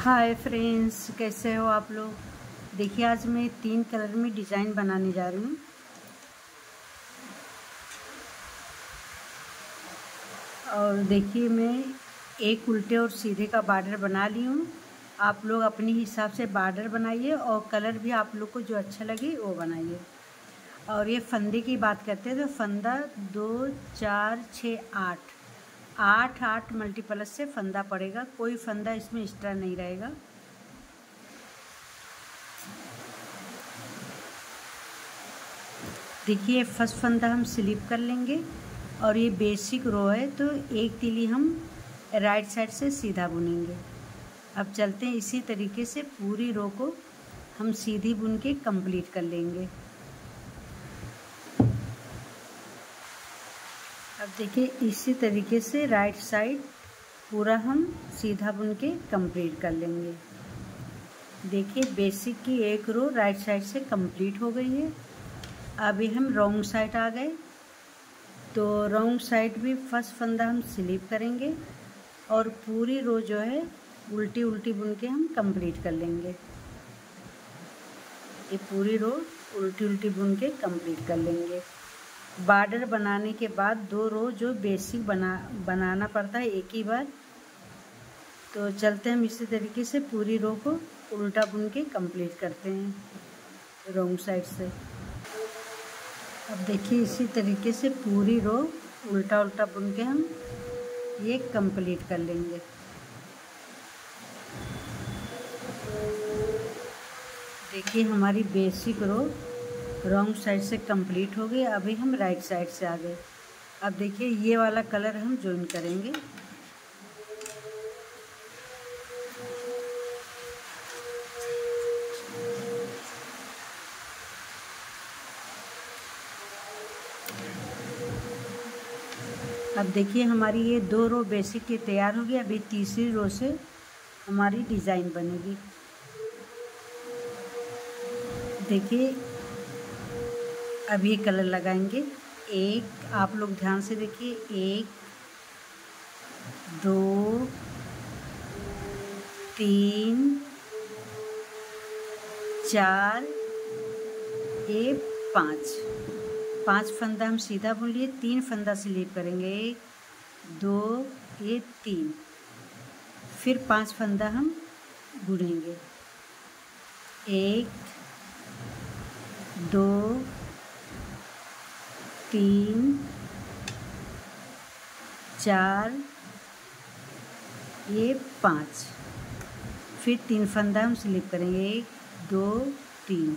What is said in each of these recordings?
Hi friends, कैसे हो आप लोग। देखिए, आज मैं 3 कलर में डिज़ाइन बनाने जा रही हूँ। और देखिए, मैं एक उल्टे और सीधे का बॉर्डर बना ली हूँ। आप लोग अपने हिसाब से बॉर्डर बनाइए और कलर भी आप लोग को जो अच्छा लगे वो बनाइए। और ये फंदे की बात करते हैं तो फंदा 2, 4, 6, 8 मल्टीप्लस से फंदा पड़ेगा। कोई फंदा इसमें एक्स्ट्रा नहीं रहेगा। देखिए, फर्स्ट फंदा हम स्लिप कर लेंगे और ये बेसिक रो है तो एक तीली हम राइट साइड से सीधा बुनेंगे। अब चलते हैं, इसी तरीके से पूरी रो को हम सीधी बुन के कंप्लीट कर लेंगे। अब देखिए, इसी तरीके से राइट साइड पूरा हम सीधा बुन के कंप्लीट कर लेंगे। देखिए, बेसिक की एक रो राइट साइड से कंप्लीट हो गई है। अभी हम रॉन्ग साइड आ गए तो रॉन्ग साइड भी फर्स्ट फंदा हम स्लिप करेंगे और पूरी रो जो है उल्टी उल्टी बुन के हम कंप्लीट कर लेंगे। ये पूरी रो उल्टी उल्टी बुन के कंप्लीट कर लेंगे। बॉर्डर बनाने के बाद 2 रो जो बेसिक बनाना पड़ता है एक ही बार। तो चलते हम इसी तरीके से पूरी रो को उल्टा बुन के कंप्लीट करते हैं रॉन्ग साइड से। अब देखिए, इसी तरीके से पूरी रो उल्टा उल्टा बुन के हम ये कंप्लीट कर लेंगे। देखिए, हमारी बेसिक रो रॉन्ग साइड से कंप्लीट हो गई। अभी हम राइट साइड से आ गए। अब देखिए, ये वाला कलर हम ज्वाइन करेंगे। अब देखिए, हमारी ये 2 रो बेसिक की तैयार हो गई। अभी तीसरी रो से हमारी डिज़ाइन बनेगी। देखिए, अब ये कलर लगाएंगे। आप लोग ध्यान से देखिए, 1, 2, 3, 4, ये 5 फंदा हम सीधा बुन लिए। 3 फंदा स्लिप करेंगे। 1, 2, ये 3। फिर 5 फंदा हम बुनेंगे। 1, 2, 3, 4, ये 5। फिर 3 फंदा हम स्लिप करेंगे। 1, 2, 3।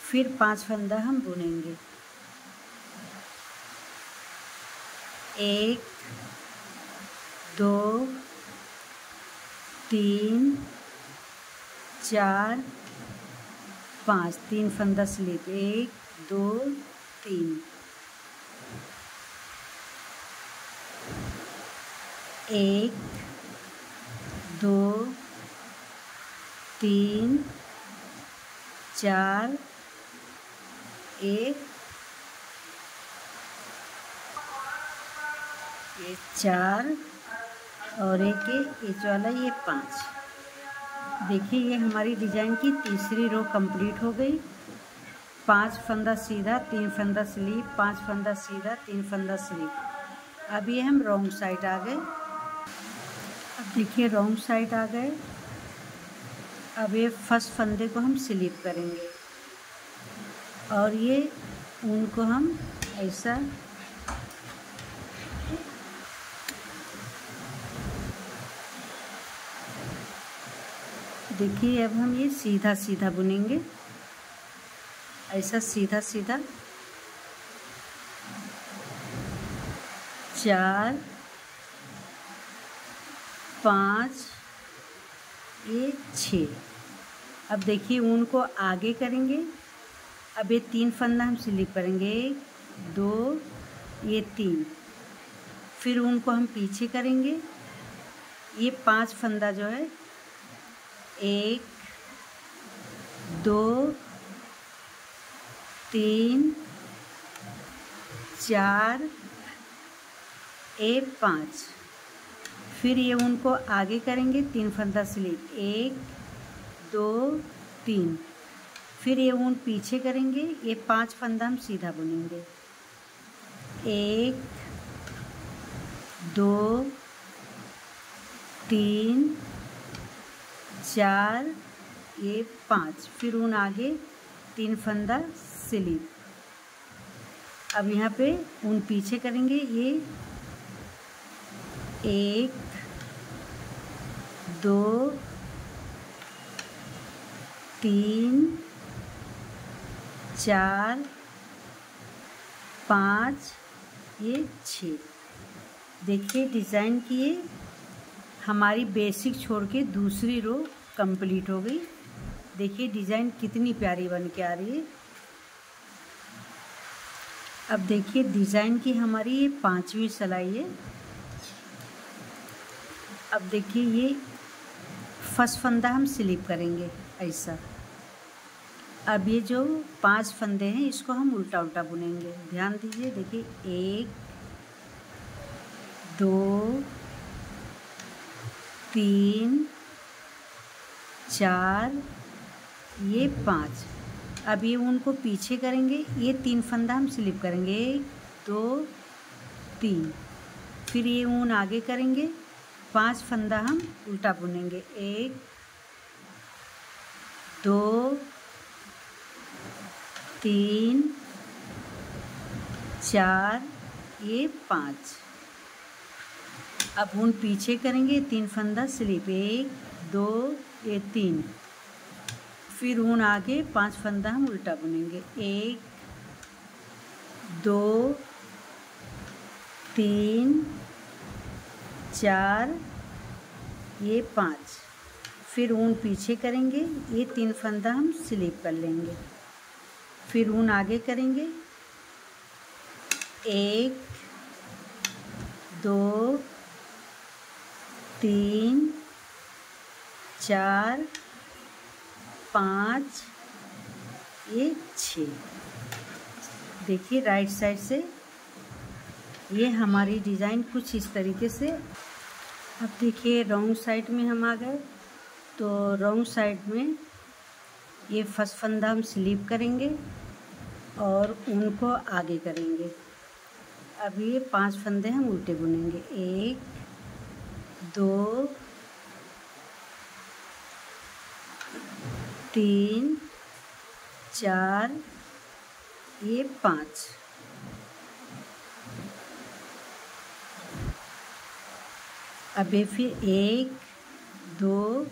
फिर 5 फंदा हम बुनेंगे। 1, 2, 3, 4, 5। 3 फंदा स्लिप। 1, 2, 3। 1, 2, 3, 4, 1, ये 4 और एक वाला ये 5। देखिए, ये हमारी डिज़ाइन की तीसरी रो कंप्लीट हो गई। 5 फंदा सीधा, 3 फंदा स्लिप, 5 फंदा सीधा, 3 फंदा स्लिप। अब ये हम रॉन्ग साइड आ गए। अब देखिए, रॉन्ग साइड आ गए। अब ये फर्स्ट फंदे को हम स्लिप करेंगे और ये ऊन को हम ऐसा देखिए, अब हम ये सीधा सीधा बुनेंगे, ऐसा सीधा सीधा। 4, 5, ये 6। अब देखिए, ऊन को आगे करेंगे। अब ये 3 फंदा हम स्लिप करेंगे। 1, 2, ये 3। फिर ऊन को हम पीछे करेंगे। ये 5 फंदा जो है 1, 2, 3, 4, 5। फिर ये ऊन को आगे करेंगे, 3 फंदा स्लिप, 1 2 3। फिर ये ऊन पीछे करेंगे, ये 5 फंदा हम सीधा बुनेंगे, 1 2 3 4 ये 5। फिर ऊन आगे, 3 फंदा स्लिप। अब यहाँ पे ऊन पीछे करेंगे, ये 1 2 3 4 5 ये 6। देखिए डिज़ाइन की ये हमारी बेसिक छोड़ के दूसरी रो कंप्लीट हो गई। देखिए डिज़ाइन कितनी प्यारी बन के आ रही है। अब देखिए डिज़ाइन की हमारी ये 5वीं सिलाई है। अब देखिए ये फर्स्ट फंदा हम स्लिप करेंगे ऐसा। अब ये जो 5 फंदे हैं इसको हम उल्टा उल्टा बुनेंगे। ध्यान दीजिए, देखिए 1 2 3 4 ये 5। अब ये ऊन को पीछे करेंगे, ये 3 फंदा हम स्लिप करेंगे, 1 2 3। फिर ये ऊन आगे करेंगे, 5 फंदा हम उल्टा बुनेंगे, 1 2 3 4 ये 5। अब ऊन पीछे करेंगे, 3 फंदा स्लिप, 1 2 ये 3। फिर ऊन आगे, 5 फंदा हम उल्टा बुनेंगे, 1 2 3 4 ये 5। फिर ऊन पीछे करेंगे, ये 3 फंदा हम स्लिप कर लेंगे। फिर ऊन आगे करेंगे, 1 2 3 4 5 ये 6। देखिए राइट साइड से ये हमारी डिज़ाइन कुछ इस तरीके से। अब देखिए रॉन्ग साइड में हम आ गए, तो रॉन्ग साइड में ये फर्स्ट फंदा हम स्लिप करेंगे और ऊन को आगे करेंगे। अब ये 5 फंदे हम उल्टे बुनेंगे, 1 2 3 4 ये 5। अब ये फिर 1 2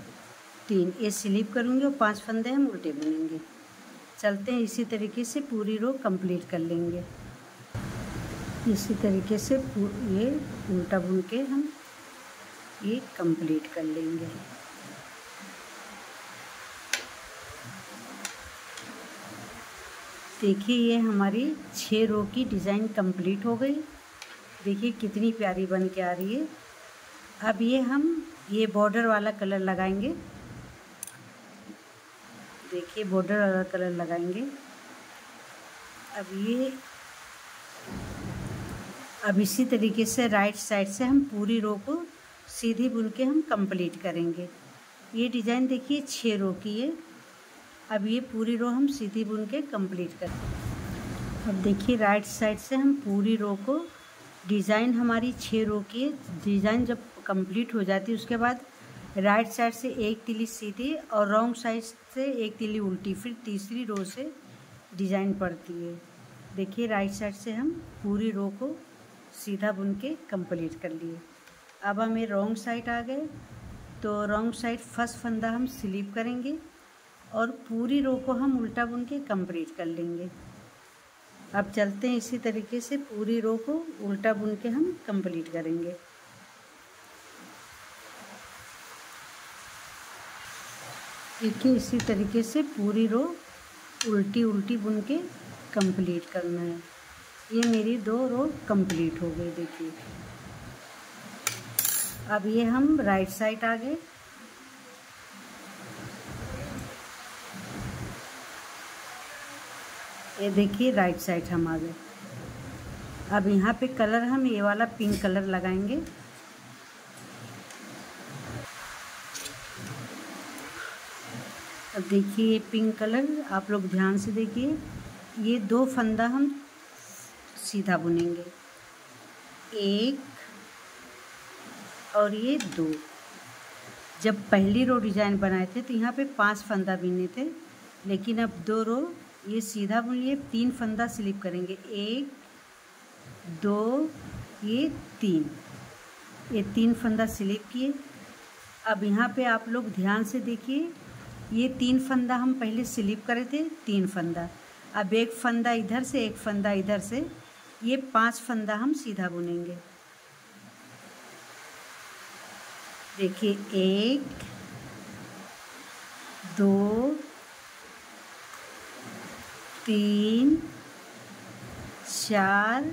3 ये स्लिप करूँगी और 5 फंदे हम उल्टे बुनेंगे। चलते हैं, इसी तरीके से पूरी रो कंप्लीट कर लेंगे। इसी तरीके से ये उल्टा बुन के हम ये कंप्लीट कर लेंगे। देखिए ये हमारी 6 रो की डिज़ाइन कंप्लीट हो गई। देखिए कितनी प्यारी बन के आ रही है। अब ये बॉर्डर वाला कलर लगाएंगे। देखिए बॉर्डर वाला कलर लगाएंगे। अब इसी तरीके से राइट साइड से हम पूरी रो को सीधी बुन के हम कंप्लीट करेंगे। ये डिज़ाइन देखिए 6 रो की है। अब ये पूरी रो हम सीधी बुन के कंप्लीट करेंगे। अब देखिए राइट साइड से हम पूरी रो को, डिज़ाइन हमारी 6 रो की है। डिज़ाइन जब कंप्लीट हो जाती है उसके बाद राइट साइड से एक तिली सीधी और रॉन्ग साइड से एक तिली उल्टी, फिर तीसरी रो से डिज़ाइन पड़ती है। देखिए राइट साइड से हम पूरी रो को सीधा बुन के कंप्लीट कर लिए। अब हमें रॉन्ग साइड आ गए, तो रॉन्ग साइड फर्स्ट फंदा हम स्लिप करेंगे और पूरी रो को हम उल्टा बुन के कंप्लीट कर लेंगे। अब चलते हैं, इसी तरीके से पूरी रो को उल्टा बुन के हम कंप्लीट करेंगे। देखिए इसी तरीके से पूरी रो उल्टी उल्टी बुन के कंप्लीट करना है। ये मेरी 2 रो कंप्लीट हो गई। देखिए अब ये हम राइट साइड आ गए। ये देखिए राइट साइड हम आ गए। अब यहाँ पे कलर हम ये वाला पिंक कलर लगाएंगे। अब देखिए ये पिंक कलर, आप लोग ध्यान से देखिए, ये 2 फंदा हम सीधा बुनेंगे, 1 और ये 2। जब पहली रो डिज़ाइन बनाए थे तो यहाँ पे 5 फंदा बुने थे, लेकिन अब 2 रो ये सीधा बुन लिए, 3 फंदा स्लिप करेंगे, 1 2 ये 3, ये 3 फंदा स्लिप किए। अब यहाँ पे आप लोग ध्यान से देखिए, ये 3 फंदा हम पहले स्लिप करे थे, 3 फंदा, अब 1 फंदा इधर से 1 फंदा इधर से, ये 5 फंदा हम सीधा बुनेंगे। देखिए 1 2 3 4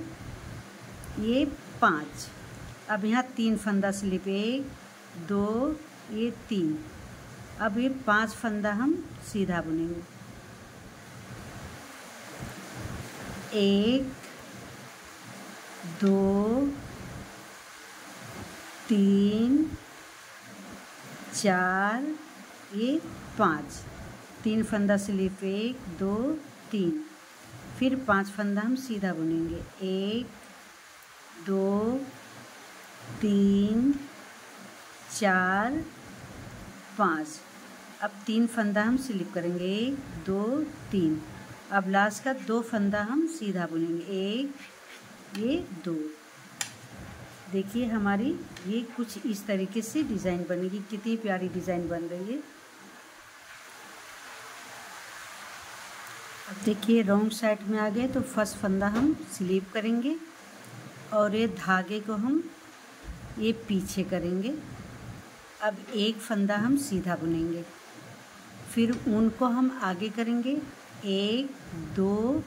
ये 5। अब यहाँ 3 फंदा स्लिप, 1 2 ये 3, अब ये 5 फंदा हम सीधा बुनेंगे, 1 2 3 4 ये 5, 3 फंदा स्लिप, 1 2 3, फिर 5 फंदा हम सीधा बुनेंगे, 1 2 3 4 5। अब 3 फंदा हम स्लिप करेंगे, 1 2 3, अब लास्ट का 2 फंदा हम सीधा बुनेंगे, 1 ये 2। देखिए हमारी ये कुछ इस तरीके से डिज़ाइन बनेगी, कितनी प्यारी डिज़ाइन बन रही है। अब देखिए रॉन्ग साइड में आ गए तो फर्स्ट फंदा हम स्लिप करेंगे और ये धागे को हम ये पीछे करेंगे। अब 1 फंदा हम सीधा बुनेंगे, फिर ऊन को हम आगे करेंगे, 1 2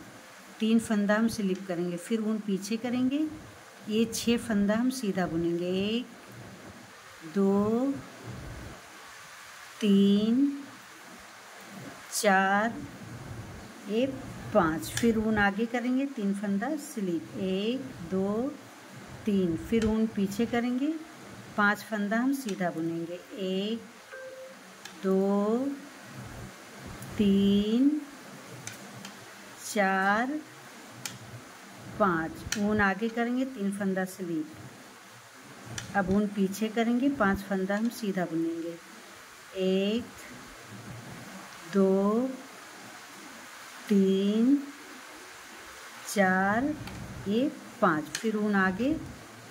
3 फंदा हम स्लिप करेंगे, फिर ऊन पीछे करेंगे, ये 6 फंदा हम सीधा बुनेंगे, 1 2 3 4 ये 5, फिर ऊन आगे करेंगे, 3 फंदा स्लिप, 1 2 3, फिर ऊन पीछे करेंगे, 5 फंदा हम सीधा बुनेंगे, 1 2 3 4 5, ऊन आगे करेंगे, 3 फंदा स्लिप, अब ऊन पीछे करेंगे, 5 फंदा हम सीधा बुनेंगे, 1 2 3 4 ये 5, फिर ऊन आगे,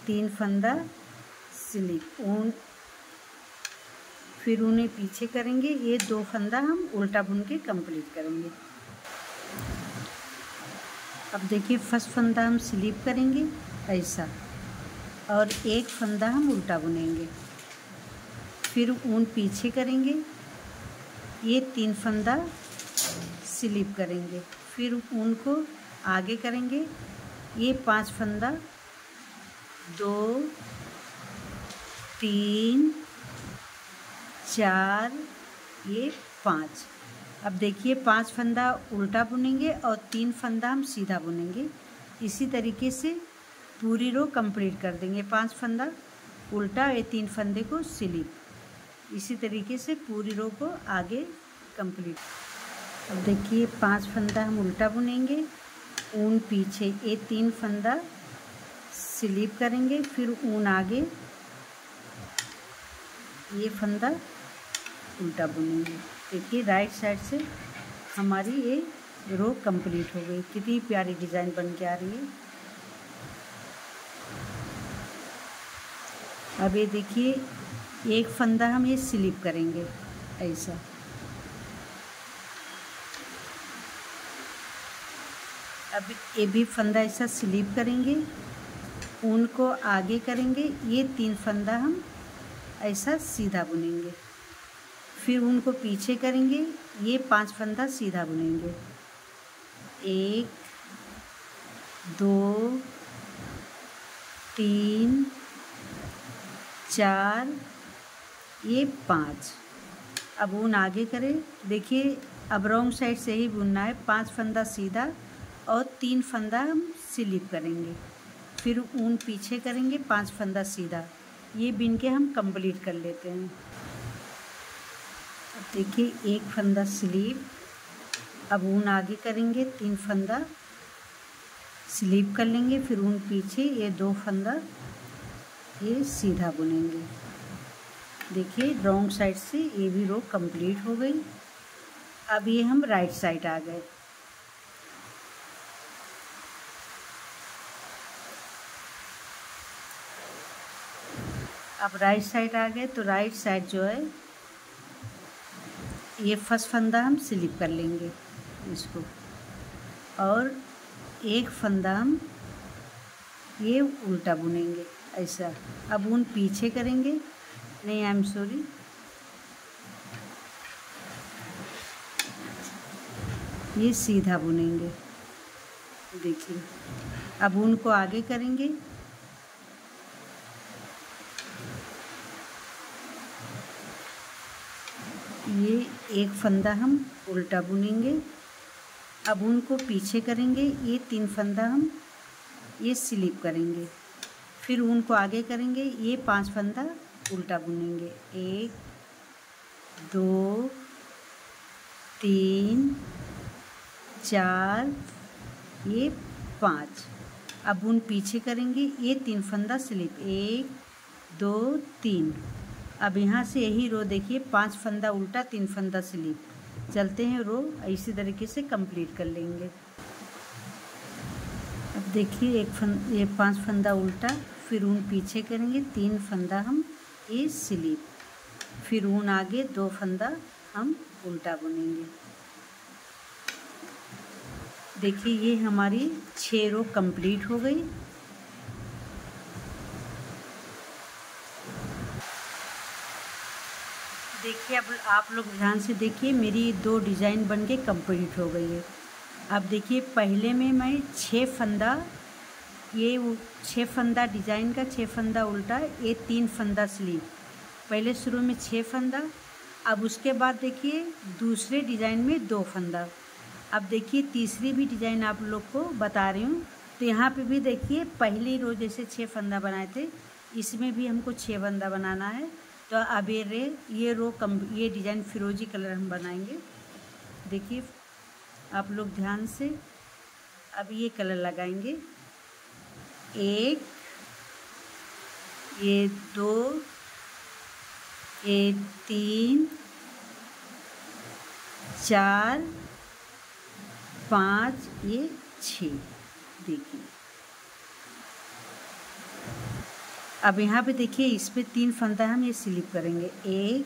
3 फंदा स्लिप, ऊन फिर उन्हें पीछे करेंगे, ये 2 फंदा हम उल्टा बुन के कंप्लीट करेंगे। अब देखिए फर्स्ट फंदा हम स्लिप करेंगे ऐसा, और 1 फंदा हम उल्टा बुनेंगे, फिर ऊन पीछे करेंगे, ये 3 फंदा स्लिप करेंगे, फिर ऊन को आगे करेंगे, ये 5 फंदा 2 3 4 ये 5। अब देखिए 5 फंदा उल्टा बुनेंगे और 3 फंदा हम सीधा बुनेंगे। इसी तरीके से पूरी रो कंप्लीट कर देंगे, 5 फंदा उल्टा, ये 3 फंदे को स्लिप, इसी तरीके से पूरी रो को आगे कंप्लीट। अब देखिए 5 फंदा हम उल्टा बुनेंगे, ऊन पीछे, ये 3 फंदा स्लिप करेंगे, फिर ऊन आगे, ये फंदा उल्टा बुनेंगे। देखिए राइट साइड से हमारी ये रो कंप्लीट हो गई, कितनी प्यारी डिज़ाइन बन के आ रही है। अब ये देखिए 1 फंदा हम ये स्लिप करेंगे ऐसा, अब ये भी फंदा ऐसा स्लिप करेंगे, ऊन को आगे करेंगे, ये 3 फंदा हम ऐसा सीधा बुनेंगे, फिर ऊन को पीछे करेंगे, ये 5 फंदा सीधा बुनेंगे, 1 2 3 4 ये 5। अब ऊन आगे करें, देखिए अब रॉन्ग साइड से ही बुनना है, 5 फंदा सीधा और 3 फंदा हम स्लिप करेंगे, फिर ऊन पीछे करेंगे, 5 फंदा सीधा, ये बिन के हम कंप्लीट कर लेते हैं। अब देखिए एक फंदा स्लीप, अब ऊन आगे करेंगे, 3 फंदा स्लीप कर लेंगे, फिर ऊन पीछे, ये 2 फंदा ये सीधा बुनेंगे। देखिए रॉन्ग साइड से ये भी रो कंप्लीट हो गई। अब ये हम राइट साइड आ गए। अब राइट साइड आ गए तो राइट साइड जो है ये फर्स्ट फंदा हम स्लिप कर लेंगे इसको, और एक फंदा हम ये उल्टा बुनेंगे ऐसा। अब ऊन पीछे करेंगे, नहीं आई एम सॉरी, ये सीधा बुनेंगे। देखिए अब ऊन को आगे करेंगे, ये एक फंदा हम उल्टा बुनेंगे। अब ऊन को पीछे करेंगे, ये 3 फंदा हम ये स्लिप करेंगे, फिर ऊन को आगे करेंगे, ये 5 फंदा उल्टा बुनेंगे। 1 2 3 4 ये 5। अब ऊन पीछे करेंगे, ये 3 फंदा स्लिप, 1 2 3। अब यहाँ से यही रो देखिए 5 फंदा उल्टा 3 फंदा स्लिप। चलते हैं रो इसी तरीके से कंप्लीट कर लेंगे। अब देखिए ये 5 फंदा उल्टा, फिर ऊन पीछे करेंगे, 3 फंदा हम ये स्लिप, फिर ऊन आगे 2 फंदा हम उल्टा बुनेंगे। देखिए ये हमारी 6 रो कंप्लीट हो गई। देखिए अब आप लोग ध्यान से देखिए, मेरी 2 डिज़ाइन बन के कंप्लीट हो गई है। अब देखिए पहले में मैं 6 फंदा, ये 6 फंदा डिज़ाइन का, 6 फंदा उल्टा, ये 3 फंदा स्लीव, पहले शुरू में 6 फंदा। अब उसके बाद देखिए दूसरे डिज़ाइन में 2 फंदा। अब देखिए तीसरी भी डिज़ाइन आप लोग को बता रही हूँ। तो यहाँ पे भी देखिए पहली रो जैसे 6 फंदा बनाए थे, इसमें भी हमको 6 फंदा बनाना है। तो अब ये रो ये डिज़ाइन फिरोजी कलर हम बनाएंगे। देखिए आप लोग ध्यान से, अब ये कलर लगाएंगे, 1 ये 2 ये 3 4 5 ये 6। देखिए अब यहाँ पे देखिए इस पे 3 फंदा हम ये स्लिप करेंगे, 1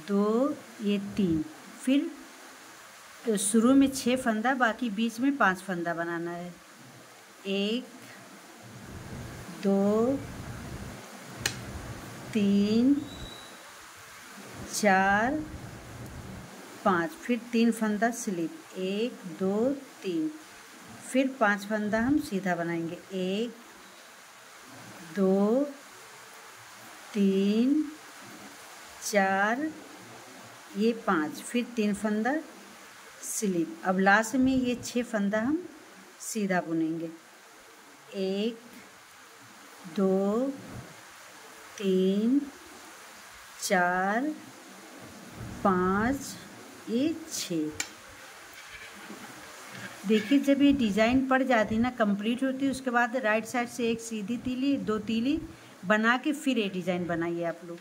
2 ये 3, फिर शुरू में 6 फंदा, बाकी बीच में 5 फंदा बनाना है। 1 2 3 4 5, फिर 3 फंदा स्लिप, 1 2 3, फिर 5 फंदा हम सीधा बनाएंगे, 1 2 3 4 ये 5, फिर 3 फंदा स्लिप। अब लास्ट में ये 6 फंदा हम सीधा बुनेंगे, 1 2 3 4 5 ये 6। देखिए जब ये डिज़ाइन पड़ जाती है ना, कंप्लीट होती है, उसके बाद राइट साइड से एक सीधी तीली 2 तीली बना के फिर ये डिज़ाइन बनाइए आप लोग।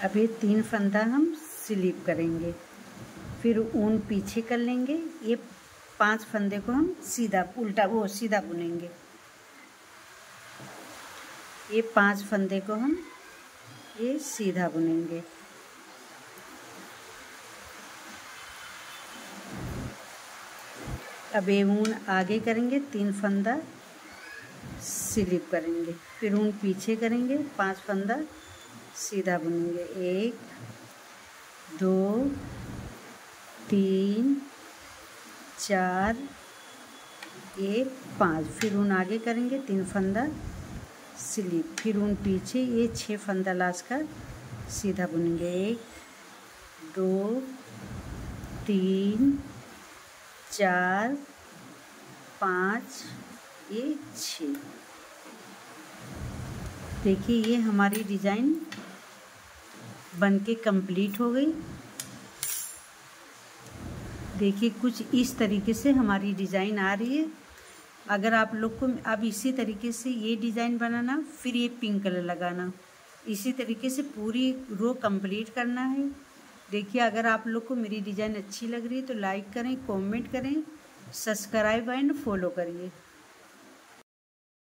अब ये 3 फंदा हम स्लिप करेंगे, फिर ऊन पीछे कर लेंगे, ये 5 फंदे को हम सीधा सीधा बुनेंगे। ये 5 फंदे को हम ये सीधा बुनेंगे। अब ये ऊन आगे करेंगे, 3 फंदा स्लिप करेंगे, फिर ऊन पीछे करेंगे, 5 फंदा सीधा बुनेंगे, 1 2 3 4 ये 5, फिर ऊन आगे करेंगे, 3 फंदा स्लिप, फिर ऊन पीछे, ये 6 फंदा लास्ट का सीधा बुनेंगे, 1 2 3 4 5 ये 6। देखिए ये हमारी डिज़ाइन बनके कंप्लीट हो गई। देखिए कुछ इस तरीके से हमारी डिज़ाइन आ रही है। अगर आप लोग को अब इसी तरीके से ये डिज़ाइन बनाना, फिर ये पिंक कलर लगाना, इसी तरीके से पूरी रो कंप्लीट करना है। देखिए अगर आप लोग को मेरी डिज़ाइन अच्छी लग रही है तो लाइक करें, कमेंट करें, सब्सक्राइब एंड फॉलो करिए।